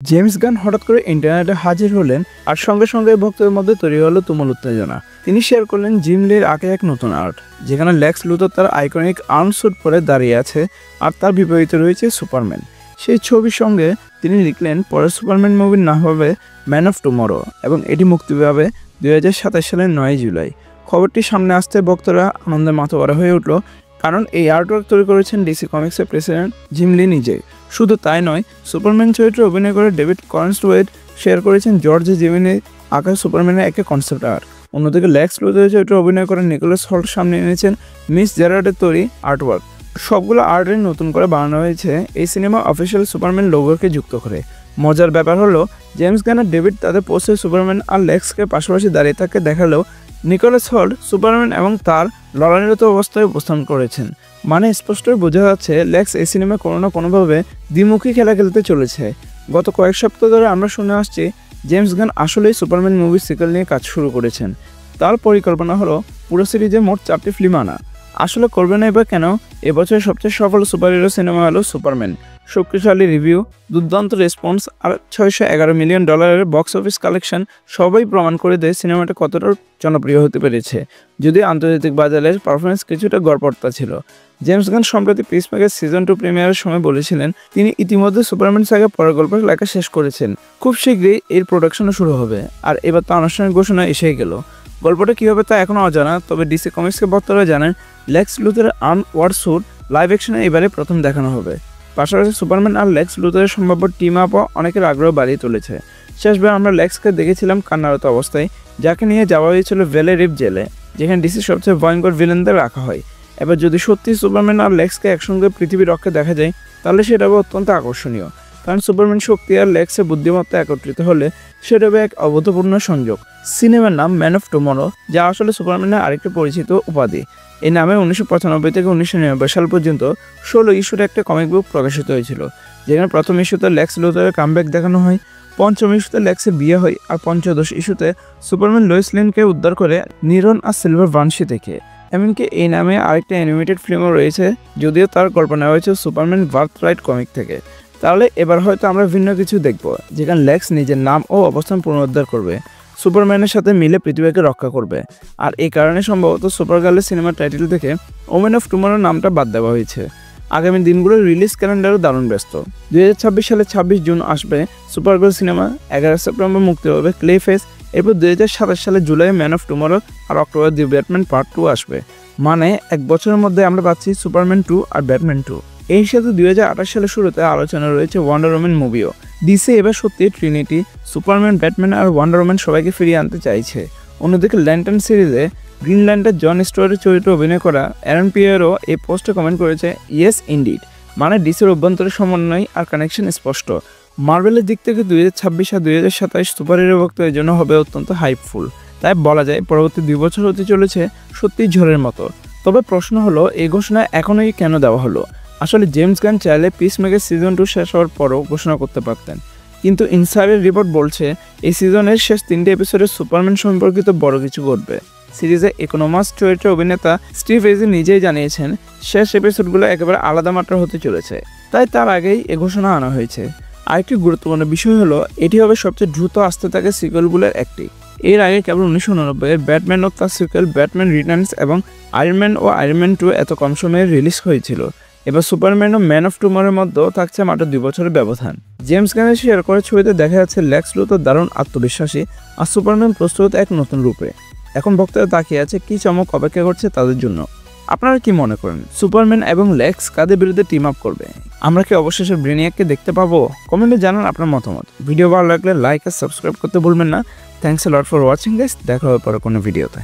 James Gunn হঠাৎ করে ইন্টারনেটে হাজির হলেন আর সঙ্গে সঙ্গে ভক্তদের মধ্যে তৈরি হলো তুমুল উত্তেজনা। তিনি শেয়ার করলেন জিম লির আঁকা এক নতুন আর্ট, যেখানে লেক্স লুথর তার আইকনিক আর্ম স্যুট পরে দাঁড়িয়ে আছে আর তার বিপরীতে রয়েছে সুপারম্যান। সেই ছবির সঙ্গে তিনি লিখলেন, পরের সুপারম্যান মুভির নাম হবে ম্যান অফ টুমরো এবং এটি মুক্তি পাবে 2027 সালের 9 জুলাই। খবরটি সামনে আসতে ভক্তরা আনন্দে মাতোয়ারা হয়ে উঠল, কারণ এই আর্টওয়ার্ক তৈরি করেছেন ডিসি কমিক্সের প্রেসিডেন্ট জিম লি নিজেই। শুধু তাই নয়, সুপারম্যান চরিত্রে অভিনয় করে ডেভিড কর্নস্টওয়েট শেয়ার করেছেন জর্জ জিমিনি আঁকা সুপারম্যানের একটা কনসেপ্ট আর্ট। অন্যদিকে লেক্স লুথরের চরিত্রে অভিনয় করে নিকোলাস হল্ট সামনে এনেছেন মিস জেরার্ডের তৈরি আর্টওয়ার্ক। সবগুলো আর্টের নতুন করে বানানো হয়েছে এই সিনেমা অফিসিয়াল সুপারম্যান লোগোকে যুক্ত করে। মজার ব্যাপার হলো, জেমস গান আর ডেভিড তাদের পোস্টে সুপারম্যান আর লেক্সকে পাশাপাশি দাঁড়িয়ে থাকতে দেখালেও নিকোলাস হল্ট সুপারম্যান এবং তার লড়াইরত অবস্থায় উপস্থাপন করেছেন। মানে স্পষ্টই বোঝা যাচ্ছে লেক্স এই সিনেমায় কোনো না কোনোভাবে দ্বিমুখী খেলা খেলতে চলেছে। গত কয়েক সপ্তাহ ধরে আমরা শুনে আসছি জেমস গান আসলেই সুপারম্যান মুভির সিক্যুয়েল নিয়ে কাজ শুরু করেছেন। তার পরিকল্পনা হলো পুরো সিরিজে মোট 4টি ফিল্ম আনা। আসলে করবে না এবার কেন? এবছরের সবচেয়ে সফল সুপার হিরো সিনেমা হলো সুপারম্যান। শক্তিশালী রিভিউ, দুর্দান্ত রেসপন্স আর $611 মিলিয়ন বক্স অফিস কালেকশন সবাই প্রমাণ করে দেয় সিনেমাটা কতটা জনপ্রিয় হতে পেরেছে। যদিও আন্তর্জাতিক বাজারের পারফরমেন্স কিছুটা গড়পড়তা ছিল। জেমস গান সম্প্রতি পিসমেকার সিজন 2 প্রিমিয়ারের সময় বলেছিলেন, তিনি ইতিমধ্যে সুপারম্যান সাগা পরের গল্প লেখা শেষ করেছেন। খুব শীঘ্রই এর প্রোডাকশনও শুরু হবে। আর এবার তো আনুষ্ঠানিক ঘোষণা এসেই গেল। গল্পটা কী হবে তা এখনও অজানা, তবে ডিসি কমিক্সকে বক্তারা জানেন লেক্স লুথরের আর্ম ওয়ার স্যুট লাইভ অ্যাকশনে এবারে প্রথম দেখানো হবে। পাশাপাশি সুপারম্যান আর লেক্স লুথরের সম্ভাব্য টিম আপও অনেকের আগ্রহ বাড়িয়ে তুলেছে। শেষবার আমরা লেক্সকে দেখেছিলাম কান্নারত অবস্থায়, যাকে নিয়ে যাওয়া হয়েছিল ভেলে রিপ জেলে, যেখানে ডিসির সবচেয়ে ভয়ঙ্কর ভিলেনদের রাখা হয়। এবার যদি সত্যি সুপারম্যান আর লেক্সকে একসঙ্গে পৃথিবীর রক্ষে দেখা যায়, তাহলে সেটা হবে অত্যন্ত আকর্ষণীয়। কারণ সুপারম্যান শক্তি আর লেক্সের বুদ্ধিমত্তা একত্রিত হলে সেটা হবে এক অভূতপূর্ণ সংযোগ। সিনেমার নাম ম্যান অফ টুমরো, যা আসলে সুপারম্যানের আরেকটি পরিচিত উপাধি। এই নামে 1995 থেকে 1999 সাল পর্যন্ত 16 ইস্যুর একটা কমিক বুক প্রকাশিত হয়েছিল, যেখানে প্রথম ইস্যুতে লেক্স লুথরের কামব্যাক দেখানো হয়, পঞ্চম ইস্যুতে লেক্সের বিয়ে হয় আর পঞ্চদশ ইস্যুতে সুপারম্যান লোয়েস লেনকে উদ্ধার করে নিরন আর সিলভার ভানশি থেকে। এমনকি এই নামে আরেকটা অ্যানিমেটেড ফিল্মও রয়েছে, যদিও তার গল্প নেওয়া হয়েছে সুপারম্যান বার্থরাইট কমিক থেকে। তাহলে এবার হয়তো আমরা ভিন্ন কিছু দেখব, যেখানে লেক্স নিজের নাম ও অবস্থান পুনরুদ্ধার করবে, সুপারম্যানের সাথে মিলে পৃথিবীকে রক্ষা করবে। আর এই কারণে সম্ভবত সুপারগার্লের সিনেমার টাইটেল থেকে ওমেন অফ টুমরো নামটা বাদ দেওয়া হয়েছে। আগামী দিনগুলোর রিলিজ ক্যালেন্ডারও দারুণ ব্যস্ত। 2026 সালে 26 জুন আসবে সুপারগার্ল সিনেমা, 11 সেপ্টেম্বর মুক্তি হবে ক্লে ফেস, এরপর 2027 সালে জুলাই ম্যান অফ টুমরো আর অক্টোবর দি ব্যাটম্যান পার্ট 2 আসবে। মানে এক বছরের মধ্যে আমরা পাচ্ছি সুপারম্যান 2 আর ব্যাটম্যান 2। এই সাথে 2028 সালের শুরুতে আলোচনা রয়েছে ওয়ান্ডার ওম্যান মুভিও। ডিসি এবার সত্যি ট্রিনিটি, সুপারম্যান, ব্যাটম্যান আর ওয়ান্ডার ওম্যান সবাইকে ফিরিয়ে আনতে চাইছে। অন্যদিকে ল্যান্টার্ন সিরিজে গ্রিন ল্যান্টার জন স্টোরের চরিত্রে অভিনয় করা অ্যারন পিয়েরো এই পোস্টে কমেন্ট করেছে, ইয়েস ইনডিড। মানে ডিসির অভ্যন্তরের সমন্বয় আর কানেকশন স্পষ্ট। মার্ভেলের দিক থেকে 2026 আর 2027 সুপার হিরো ভক্তদের জন্য হবে অত্যন্ত হাইপফুল। তাই বলা যায় পরবর্তী 2 বছর হতে চলেছে সত্যিই ঝড়ের মতো। তবে প্রশ্ন হলো, এই ঘোষণা এখনই কেন দেওয়া হলো? আসলে জেমস গান চাইলে পিসমেকার সিজন 2 শেষ হওয়ার পরও ঘোষণা করতে পারতেন, কিন্তু ইনসাইডার রিপোর্ট বলছে এই সিজনের শেষ 3টে এপিসোডে সুপারম্যান সম্পর্কিত বড় কিছু ঘটবে। সিরিজে ইকোনোমাস চরিত্রের অভিনেতা স্টিভ এজি নিজেই জানিয়েছেন শেষ এপিসোডগুলো একেবারে আলাদা মাত্রার হতে চলেছে, তাই তার আগেই এ ঘোষণা আনা হয়েছে। আরেকটি গুরুত্বপূর্ণ বিষয় হলো, এটি হবে সবচেয়ে দ্রুত আসতে থাকা সিকুয়েলগুলোর একটি। এর আগে কেবল 1989-এর ব্যাটম্যান ও তার সিকুয়েল ব্যাটম্যান রিটার্নস এবং আয়রনম্যান ও আয়রনম্যান 2 এত কম সময়ে রিলিজ হয়েছিল। এবার সুপারম্যান ও ম্যান অফ টুমরোর মধ্যেও থাকছে মাত্র 2 বছরের ব্যবধান। জেমস গানের শেয়ার করা ছবিতে দেখা যাচ্ছে লেক্স লুথর দারুণ আত্মবিশ্বাসী আর সুপারম্যান প্রস্তুত এক নতুন রূপে। এখন ভক্তরা তাকিয়ে আছে কি চমক অপেক্ষা করছে তাদের জন্য। আপনারা কি মনে করেন, সুপারম্যান এবং লেক্স কাদের বিরুদ্ধে টিম আপ করবে? আমরা কি অবশেষে ব্রেনিয়াককে দেখতে পাবো? কমেন্টে জানান আপনার মতামত। ভিডিও ভালো লাগলে লাইক আর সাবস্ক্রাইব করতে ভুলবেন না। Thanks a lot for watching guys. দেখা হবে পরে কোনো ভিডিওতে।